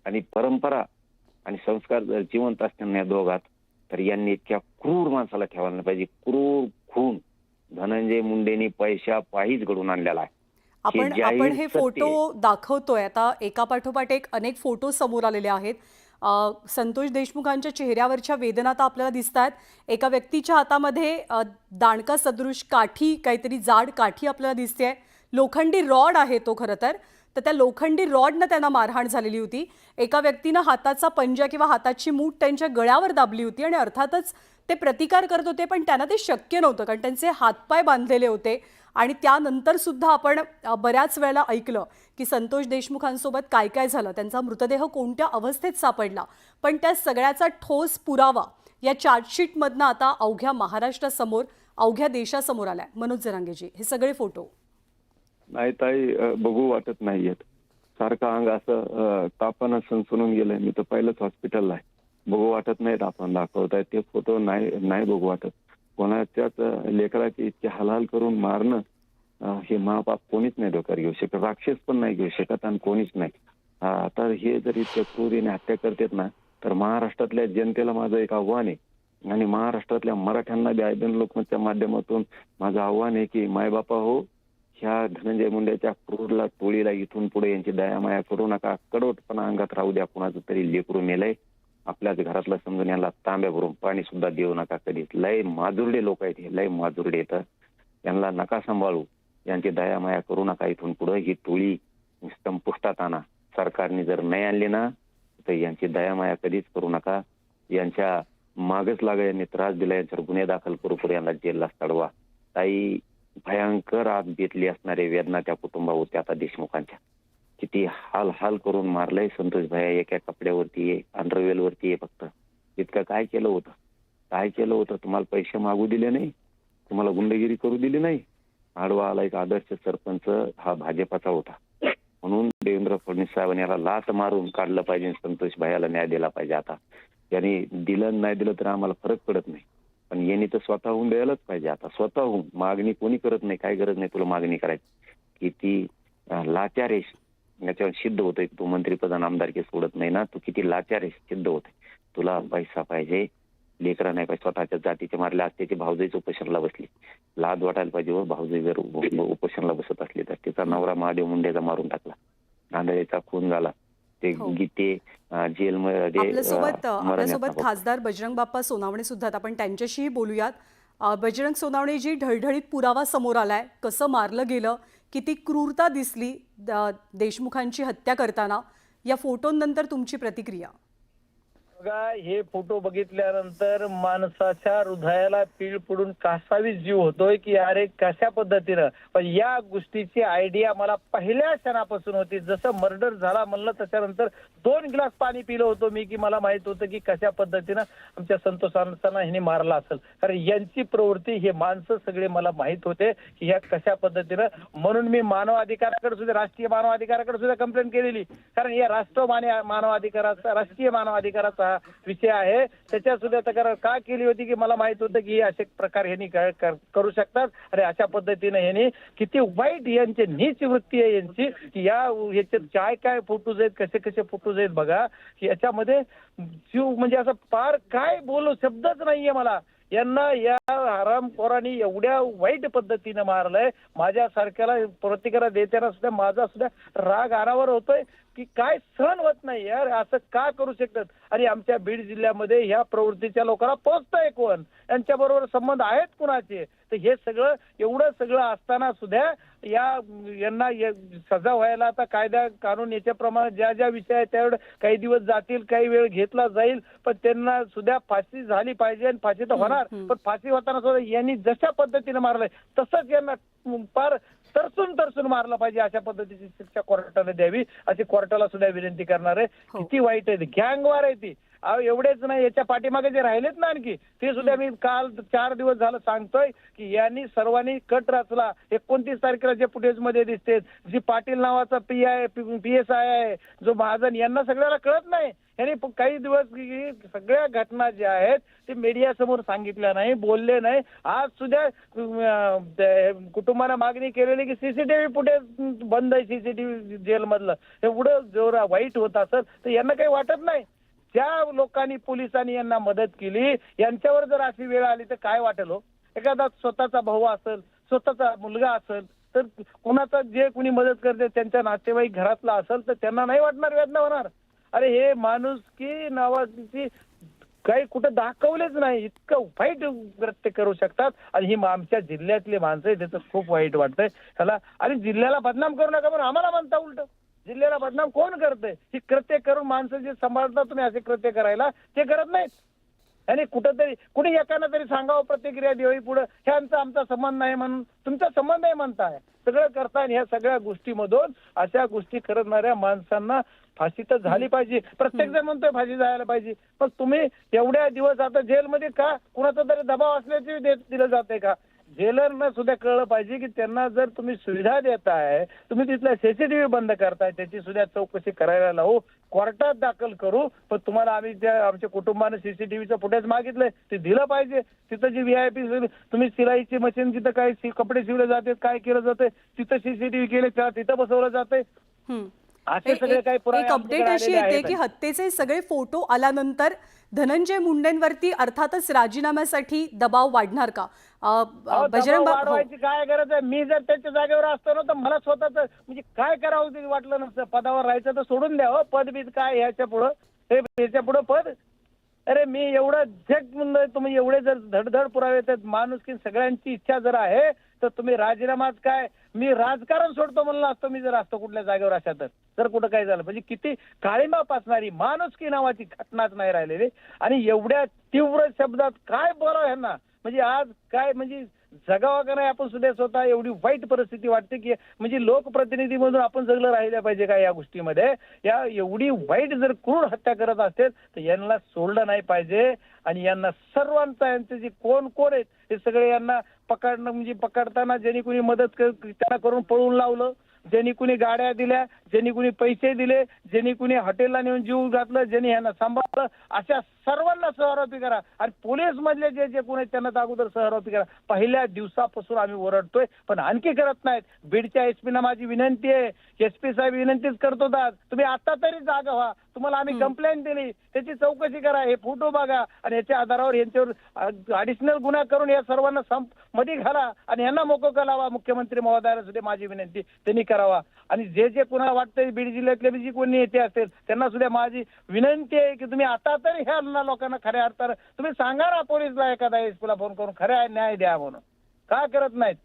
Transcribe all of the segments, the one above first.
आणि परंपरा आणि संस्कार जर जिवंत असतील या दोघात, तर यांनी इतक्या क्रूर माणसाला ठेवायला नाही पाहिजे. क्रूर खून धनंजय मुंडेंनी पैशा पायीच घडून आणलेला आहे. आपण हे फोटो दाखवतोय आता, एका पाठोपाठ एक अनेक फोटो समोर आलेले आहेत. संतोष देशमुखांच्या चेहऱ्यावरच्या वेदना आता आपल्याला दिसतात. एका व्यक्तीच्या हातामध्ये दांडका सदृश काठी, काहीतरी जाड काठी आपल्याला दिसते. लोखंडी रॉड आहे तो खरं तर. त्या लोखंडी रॉडनं त्यांना मारहाण झालेली होती. एका व्यक्तीनं हाताचा पंजा किंवा हाताची मूठ त्यांच्या गळ्यावर दाबली होती आणि अर्थातच ते प्रतिकार करत होते, पण त्यांना ते शक्य नव्हतं कारण त्यांचे हातपाय बांधलेले होते. आणि त्यानंतर सुद्धा आपण बऱ्याच वेळेला ऐकलं की संतोष देशमुखांसोबत काय काय झालं, त्यांचा मृतदेह कोणत्या अवस्थेत सापडला. पण त्या सगळ्याचा ठोस पुरावा या चार्जशीटमधनं आता अवघ्या महाराष्ट्रासमोर, अवघ्या देशासमोर आलाय. मनोज जरांगेजी, हे सगळे फोटो नाही ताई, बघू वाटत नाहीयेत. सारखं अंग असं तापानं सणसणून गेलंय. मी तर पहिलंच हॉस्पिटलला आहे. बघू वाटत नाहीत आपण दाखवताय ते फोटो. नाही बघू वाटत. कोणाच्याच लेकराची इतकी हालहाल करून मारणं हे महापाप कोणीच नाही डोक्यावर घेऊ शकत. राक्षस पण नाही घेऊ शकत आणि कोणीच नाही. आता हे जर इतक्या क्रूरीने हत्या करतात ना, तर महाराष्ट्रातल्या जनतेला माझं एक आव्हान आहे आणि महाराष्ट्रातल्या मराठ्यांना बी आयबीएन लोकमतच्या माध्यमातून माझं आव्हान आहे की मायबापा हो, ह्या धनंजय मुंडेच्या क्रूरला टोळीला इथून पुढे यांची दयामाया करू नका. कडवटपणा अंगात राहू द्या. कुणाचं तरी लेकरू मेलंय, आपल्याच घरातलं समजून यांना तांब्या भरून पाणी सुद्धा देऊ नका कधीच. लय माजुरडे लोक आहेत हे, लय माजुरडे येतं. यांना नका सांभाळू, यांची दयामाया करू नका. इथून पुढे ही टोळी संपुष्टात आणा. सरकारने जर नाही आणली ना, तर यांची दयामाया कधीच करू नका. यांच्या मागच लागा, यांनी त्रास दिला, यांच्यावर गुन्हे दाखल करू, यांना जेलला चढवा. ताई, भयंकर आत बेतली असणारे वेदना त्या कुटुंबावर होत्या आता देशमुखांच्या. किती हाल करून मारलंय संतोष भैया. एका कपड्यावरती आहे, अंडरवेलवरती आहे फक्त. इतकं काय केलं होतं? तुम्हाला पैसे मागू दिले नाही, तुम्हाला गुंडगिरी करू दिली नाही. आडवा आला एक आदर्श सरपंच हा भाजपाचा होता, म्हणून देवेंद्र फडणवीस साहेबांनी याला लात मारून काढलं पाहिजे. संतोष भैयाला न्याय दिला पाहिजे. आता यांनी दिलं नाही दिलं तर आम्हाला फरक पडत नाही, पण यांनी तर स्वतःहून द्यायलाच पाहिजे. आता स्वतःहून मागणी कोणी करत नाही. काय गरज नाही तुला मागणी करायची. किती लाचार आहेस याच्यावर सिद्ध होतंय. तू मंत्रिपद आमदारकी सोडत नाही ना, तू किती लाचार आहेस सिद्ध होतंय. तुला पैसा पाहिजे, लेकरा नाही पाहिजे. स्वतःच्या जातीचे मारले आज त्याची भाऊजाईच उपोषणला बसली. लाज वाटायला पाहिजे व भाऊजाई जर उपोषणला बसत असली तर. तिचा नवरा महादेव मुंडेचा मारून टाकला, नांदेडचा खून झाला. ते गीते जेलमध्ये. आपल्यासोबत खासदार बजरंग बाप्पा सोनावणे सुद्धा, आपण त्यांच्याशीही बोलूयात. बजरंग सोनावणेजी, ढळढळीत पुरावा समोर आलाय. कसं मारलं गेलं, किती क्रूरता दिसली देशमुखांची हत्या करताना. या फोटोंनंतर तुमची प्रतिक्रिया? बघा, हे फोटो बघितल्यानंतर माणसाच्या हृदयाला पीळ पडून कासावीस जीव होतोय की अरे कशा पद्धतीनं. पण या गोष्टीची आयडिया मला पहिल्या क्षणापासून होती. जसं मर्डर झाला म्हणलं त्याच्यानंतर 2 ग्लास पाणी पिलं होतं मी, की मला माहित होतं की कशा पद्धतीनं आमच्या संतोषांना ह्यांनी मारला असेल. कारण यांची प्रवृत्ती, हे माणसं सगळे मला माहित होते की ह्या कशा पद्धतीनं. म्हणून मी मानवाधिकाराकडे सुद्धा, राष्ट्रीय मानवाधिकाराकडे सुद्धा कंप्लेंट केलेली. कारण या राष्ट्रीय मानवाधिकाराचा विषय आहे. त्याच्या सुद्धा तक्रार का केली होती की मला माहित होतं की असे प्रकार ह्यांनी करू शकतात. आणि अशा पद्धतीने ह्यांनी किती वाईट, यांची नीच वृत्ती आहे यांची. की याच्यात काय फोटोज आहेत, कसे फोटोज आहेत बघा. याच्यामध्ये जीव म्हणजे असं पार काय बोलू शब्दच नाहीये मला. यांना या हरामखोरांनी एवढ्या वाईट पद्धतीने मारलंय. माझ्यासारख्याला प्रतिक्रिया देताना सुद्धा माझा सुद्धा राग अनावर होतोय की काय सहन होत नाही यार, असं का करू शकतात. आणि आमच्या बीड जिल्ह्यामध्ये ह्या प्रवृत्तीच्या लोकांना पोचतंय कोण, यांच्या बरोबर संबंध आहेत कुणाचे. तर हे सगळं एवढं सगळं असताना सुद्धा यांना सजा व्हायला आता कायदा कानून याच्याप्रमाणे ज्या विषय आहेत त्यावेळेला काही दिवस जातील, काही वेळ घेतला जाईल, पण त्यांना सुद्धा फाशी झाली पाहिजे. आणि फाशी तर होणार, पण फाशी होताना सुद्धा यांनी जशा पद्धतीने मारलंय तसंच यांना फार तरसून मारलं पाहिजे. अशा पद्धतीची शिक्षा कोर्टाने द्यावी अशी कोर्टाला सुद्धा विनंती करणार आहे. किती वाईट आहे, गँगवार आहे ती. अहो एवढेच नाही, याच्या पाठीमागे जे राहिलेत ना आणखी ते सुद्धा मी काल 4 दिवस झालं सांगतोय की यांनी सर्वांनी कट रचला. 29 तारखेला जे फुटेजमध्ये दिसते, जी पाटील नावाचा PSI आहे, जो महाजन, यांना सगळ्याला कळत नाही. यांनी काही दिवस सगळ्या घटना ज्या आहेत ते मीडिया समोर सांगितल्या नाही, बोलले नाही. आज सुद्धा कुटुंबाने मागणी केलेली की सीसीटीव्ही फुटेज बंद आहे, सीसीटीव्ही जेलमधलं. एवढं जोरा वाईट होत असेल तर यांना काही वाटत नाही. ज्या लोकांनी, पोलिसांनी यांना मदत केली, यांच्यावर जर अशी वेळ आली तर काय वाटेल हो? एखादा स्वतःचा भाऊ असेल, स्वतःचा मुलगा असेल, तर कोणाचा जे कोणी मदत करते त्यांच्या नातेवाईक घरातला असेल तर त्यांना नाही वाटणार, वेदना होणार. अरे हे माणुसकी नावाची काही कुठं दाखवलेच नाही, इतकं वाईट कृत्य करू शकतात. आणि ही आमच्या जिल्ह्यातली माणसं आहे, त्याचं खूप वाईट वाटतंय ह्याला. आणि जिल्ह्याला बदनाम करू नका म्हणून आम्हाला म्हणता उलट. जिल्ह्याला बदनाम कोण करतंय? ही कृत्य करून माणसं जे सांभाळतात तुम्ही असे कृत्य करायला, ते करत नाहीत. आणि कुठंतरी कुणी एकानं तरी सांगावं प्रतिक्रिया द्यावी पुढं, ह्यांचा आमचा संबंध नाही म्हणून. तुमचा संबंध आहे म्हणताय, सगळं करताय. ह्या सगळ्या गोष्टीमधून अशा गोष्टी करणाऱ्या माणसांना फाशी तर झाली पाहिजे. प्रत्येक जण म्हणतोय फाशी जायला पाहिजे, पण तुम्ही एवढ्या दिवस आता जेलमध्ये का? कुणाचा तरी दबाव असल्याचे दिलं जाते का? जेलरना सुद्धा कळलं पाहिजे की त्यांना जर तुम्ही सुविधा देताय, तुम्ही तिथला सीसीटीव्ही बंद करताय, त्याची सुद्धा चौकशी करायला लावू, कोर्टात दाखल करू. पण तुम्हाला आम्ही आमच्या कुटुंबाने सीसीटीव्हीचं फुटेज मागितलंय, ते दिलं पाहिजे. तिथं जी VIP तुम्ही सिलाईची मशीन, जिथं काय कपडे शिवले जाते, काय केलं जाते, तिथं सीसीटीव्ही केले, तिथं बसवलं जाते. असे सगळे काही पुरावे एक अपडेट अशी येते की हत्येचे सगळे फोटो आल्यानंतर धनंजय मुंडेंवरती अर्थातच राजीनाम्यासाठी दबाव वाढणार का? बजरंग वाढवायची काय गरज आहे? मी जर त्याच्या जागेवर असतो ना तर मला स्वतःच म्हणजे काय करावं ते वाटलं नसतं. पदावर राहायचं तर सोडून द्या हो, पदबीत काय ह्याच्या पुढं, हे ह्याच्या पुढं पद. अरे मी एवढं जग म्हणलं, तुम्ही एवढे जर धडधड पुरावे येतात, माणूस की सगळ्यांची इच्छा जर आहे तर तुम्ही राजीनामाच काय, मी राजकारण सोडतो म्हणलं असतो मी जर असतो कुठल्या जागेवर अशा. तर जर कुठं काय झालं म्हणजे किती काळिंबा पासणारी माणुसकी नावाची घटनाच नाही राहिलेली. आणि एवढ्या तीव्र शब्दात काय बोलावं ह्यांना, म्हणजे आज काय म्हणजे जगावं का नाही आपण सुद्धा स्वतः. एवढी वाईट परिस्थिती वाटते की म्हणजे लोकप्रतिनिधी म्हणून आपण जगलं राहिलं पाहिजे का या गोष्टीमध्ये? या एवढी वाईट जर क्रूर हत्या करत असेल तर यांना सोडलं नाही पाहिजे. आणि यांना सर्वांचा, यांचे जे कोण कोण आहेत हे सगळे यांना पकडणं, म्हणजे पकडताना ज्यांनी कुणी मदत त्यांना करून पळून लावलं, ज्यांनी कुणी गाड्या दिल्या, ज्यांनी कुणी पैसे दिले, ज्यांनी कुणी हॉटेलला नेऊन जीव घातलं, ज्यांनी यांना सांभाळलं, अशा सर्वांना सहआरोपी करा. आणि पोलीस मधले जे जे कोणी त्यांना अगोदर सहआरोपी करा. पहिल्या दिवसापासून आम्ही ओरडतोय पण आणखी करत नाहीत. बीडच्या SP ना माझी विनंती आहे, SP साहेब विनंतीच करतो, तुम्ही आता तरी जागा व्हा. तुम्हाला आम्ही कंप्लेंट दिली, त्याची चौकशी करा, हे फोटो बघा आणि याच्या आधारावर यांच्यावर ॲडिशनल गुन्हा करून या सर्वांना मध्ये घाला आणि यांना मोकोका लावा. मुख्यमंत्री महोदयाला सुद्धा माझी विनंती त्यांनी करावा. आणि जे जे कुणाला वाटतंय बीड जिल्ह्यातले जी कोणी नेते असतील त्यांना सुद्धा माझी विनंती आहे की तुम्ही आता तरी ह्या लोकांना खऱ्या अर्थानं तुम्ही सांगा ना, पोलीसला एखादा SP ला फोन करून खऱ्या न्याय द्या म्हणून. का करत नाहीत?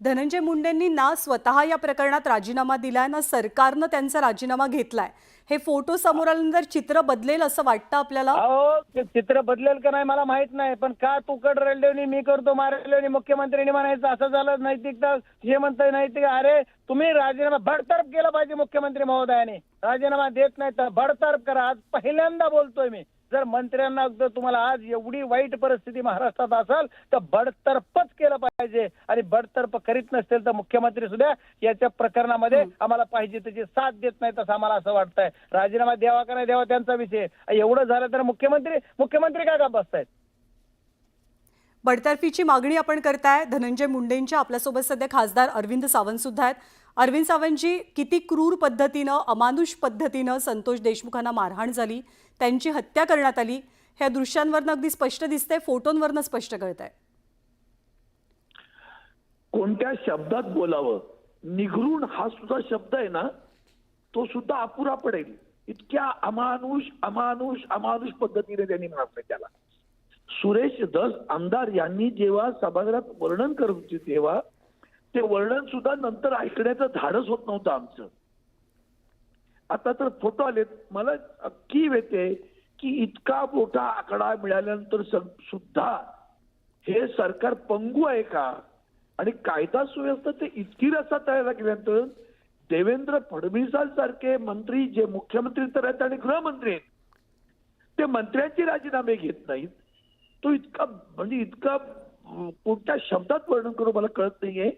धनंजय मुंडेंनी ना स्वतः या प्रकरणात राजीनामा दिलाय, ना सरकारनं त्यांचा राजीनामा घेतलाय. हे फोटो समोर आल्यानंतर चित्र बदलेल असं वाटतं आपल्याला? अहो चित्र बदलेल का नाही मला माहित नाही, पण का तू कड रडलेवनी मी करतो मारलेवनी मुख्यमंत्र्यांनी म्हणायचं असं झालं नैतिकता हे म्हणतंय नैतिक. अरे तुम्ही राजीनामा बडतर्फ केला पाहिजे. मुख्यमंत्री महोदयाने राजीनामा देत नाही तर बडतर्फ करा. आज पहिल्यांदा बोलतोय मी, जर मंत्र्यांना जर तुम्हाला आज एवढी वाईट परिस्थिती महाराष्ट्रात असेल तर बडतर्फच केलं पाहिजे. आणि बडतर्फ करीत नसतील तर मुख्यमंत्री सुद्धा याच्या प्रकरणामध्ये आम्हाला पाहिजे त्याची साथ देत नाही असं आम्हाला असं वाटतंय. राजीनामा द्यावा का नाही द्यावा त्यांचा विषय. एवढं झालं तर मुख्यमंत्री काय का बसतायत? बडतर्फीची मागणी आपण करताय धनंजय मुंडेंच्या. आपल्यासोबत सध्या खासदार अरविंद सावंत सुद्धा आहेत. अरविंद सावंतजी, किती क्रूर पद्धतीनं, अमानुष पद्धतीनं संतोष देशमुखांना मारहाण झाली, त्यांची हत्या करण्यात आली, ह्या दृश्यांवरनं अगदी स्पष्ट दिसतंय, फोटोंवरनं स्पष्ट कळतंय. कोणत्या शब्दात बोलावं, निघरून हा सुद्धा शब्द आहे ना, तो सुद्धा अपुरा पडेल. इतक्या अमानुष पद्धतीने त्यांनी मारलं त्याला. सुरेश धस आमदार यांनी जेव्हा सभागृहात वर्णन करत होते तेव्हा ते वर्णन सुद्धा नंतर ऐकण्याचं धाडस होत नव्हतं आमचं. आता तर फोटो आलेत, मला कीव येते की इतका मोठा आकडा मिळाल्यानंतर सुद्धा हे सरकार पंगू आहे का? आणि कायदा सुव्यवस्था ते इतकी रसा तयार केल्यानंतर देवेंद्र फडणवीसांसारखे मंत्री, जे मुख्यमंत्री तर आहेत आणि गृहमंत्री आहेत, ते मंत्र्यांचे राजीनामे घेत नाहीत. तो इतका म्हणजे इतका कोणत्या शब्दात वर्णन करू मला कळत नाहीये.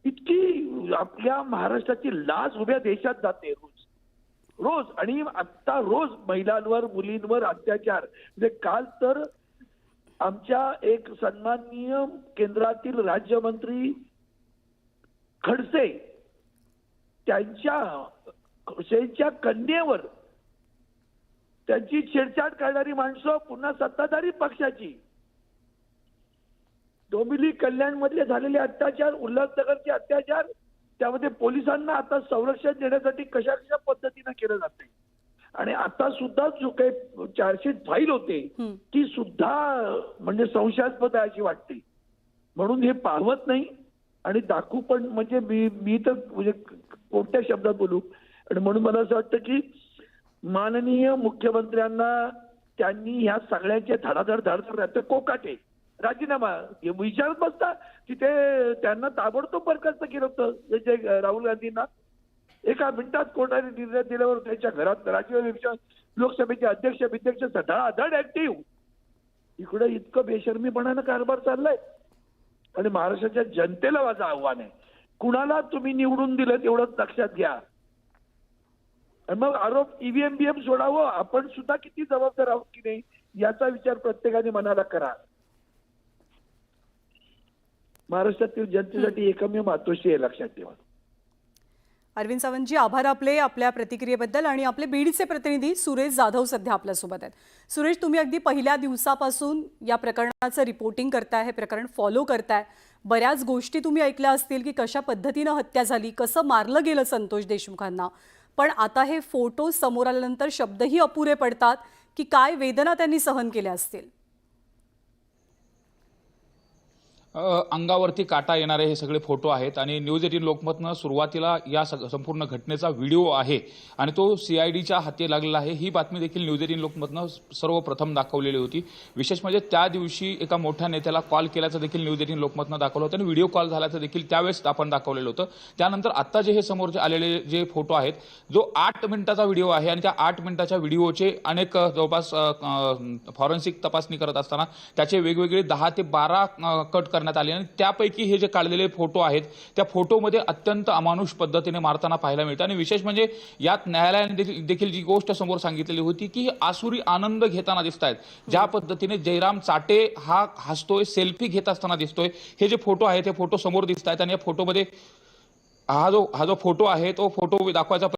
इतकी आपल्या महाराष्ट्राची लाज उभ्या देशात जाते रोज. आणि आता रोज महिलांवर मुलींवर अत्याचार. म्हणजे काल तर आमच्या एक सन्माननीय केंद्रातील राज्यमंत्री खडसे त्यांच्या कन्येवर त्यांची छेडछाड करणारी माणसं पुन्हा सत्ताधारी पक्षाची डोंबिवली कल्याण मधले झालेले अत्याचार, उल्हासनगरचे अत्याचार, त्यामध्ये पोलिसांना आता संरक्षण देण्यासाठी कशा कशा पद्धतीनं केलं जाते. आणि आता सुद्धा जो काही चार्जशीट फाईल होते ती सुद्धा म्हणजे संशयास्पद आहे अशी वाटते. म्हणून हे पाहवत नाही आणि दाखवू पण म्हणजे मी तर म्हणजे कोणत्या शब्दात बोलू. आणि म्हणून मला असं वाटतं की माननीय मुख्यमंत्र्यांना त्यांनी ह्या सगळ्यांचे धडाधड कोकाटे राजीनामा विचारत बसता की ते त्यांना ताबडतोब बरखास्त केलं होतं जे राहुल गांधींना. एका मिनिटात कोर्टाने निर्णय दिल्यावर त्यांच्या घरात राज्य लोकसभेचे अध्यक्ष धडाधड ऍक्टिव्ह. इकडे इतकं बेशर्मीपणानं कारभार चाललाय. आणि महाराष्ट्राच्या जनतेला माझं आव्हान आहे, कुणाला तुम्ही निवडून दिलं तेवढंच लक्षात घ्या. आणि मग आरोप ईव्हीएम सोडावं, आपण सुद्धा किती जबाबदार आहोत की नाही याचा विचार प्रत्येकाने मनाला करा. महाराष्ट्रातील जनतेसाठी एकमेव मातोश्री आहे, लक्षात ठेवा. अरविंद सावंतजी, आभार आपले आपल्या प्रतिक्रियेबद्दल. आणि आपले बीडचे प्रतिनिधी सुरेश जाधव सध्या आपल्यासोबत आहेत. सुरेश, तुम्ही अगदी पहिल्या दिवसापासून या प्रकरणाचं रिपोर्टिंग करताय, हे प्रकरण फॉलो करताय. बऱ्याच गोष्टी तुम्ही ऐकल्या असतील की कशा पद्धतीनं हत्या झाली, कसं मारलं गेलं संतोष देशमुखांना. पण आता हे फोटो समोर आल्यानंतर शब्दही अपुरे पडतात की काय वेदना त्यांनी सहन केल्या असतील. अंगावरती काटा येणारे हे सगळे फोटो आहेत आणि न्यूज 18 लोकमतनं सुरुवातीला या संपूर्ण घटनेचा व्हिडिओ आहे आणि तो CIDच्या हाती लागलेला आहे ही बातमी देखील न्यूज 18 लोकमतनं सर्वप्रथम दाखवलेली होती. विशेष म्हणजे त्या दिवशी एका मोठ्या नेत्याला कॉल केल्याचं देखील न्यूज 18 लोकमतनं दाखवलं होतं आणि व्हिडिओ कॉल झाल्याचं देखील त्यावेळेस आपण दाखवलेलं होतं. त्यानंतर आता जे हे समोर आलेले जे फोटो आहेत, जो 8 मिनिटाचा व्हिडिओ आहे आणि त्या 8 मिनिटाच्या व्हिडिओचे अनेक जवळपास फॉरेन्सिक तपासणी करत असताना त्याचे वेगवेगळे 10 ते 12 कट करण्यात आले आणि त्यापैकी हे जे काढलेले फोटो आहेत त्या फोटोमध्ये अत्यंत अमानुष पद्धतीने मारताना पाहायला मिळतं. आणि विशेष म्हणजे यात न्यायालयाने देखील जी गोष्ट समोर सांगितलेली होती की आसुरी आनंद घेताना दिसत आहेत. ज्या पद्धतीने जयराम चाटे हा हसतोय, सेल्फी घेत असताना दिसतोय, हे जे फोटो आहेत हे फोटो समोर दिसत आहेत. आणि या फोटोमध्ये हा जो फोटो आहे तो फोटो दाखवायचा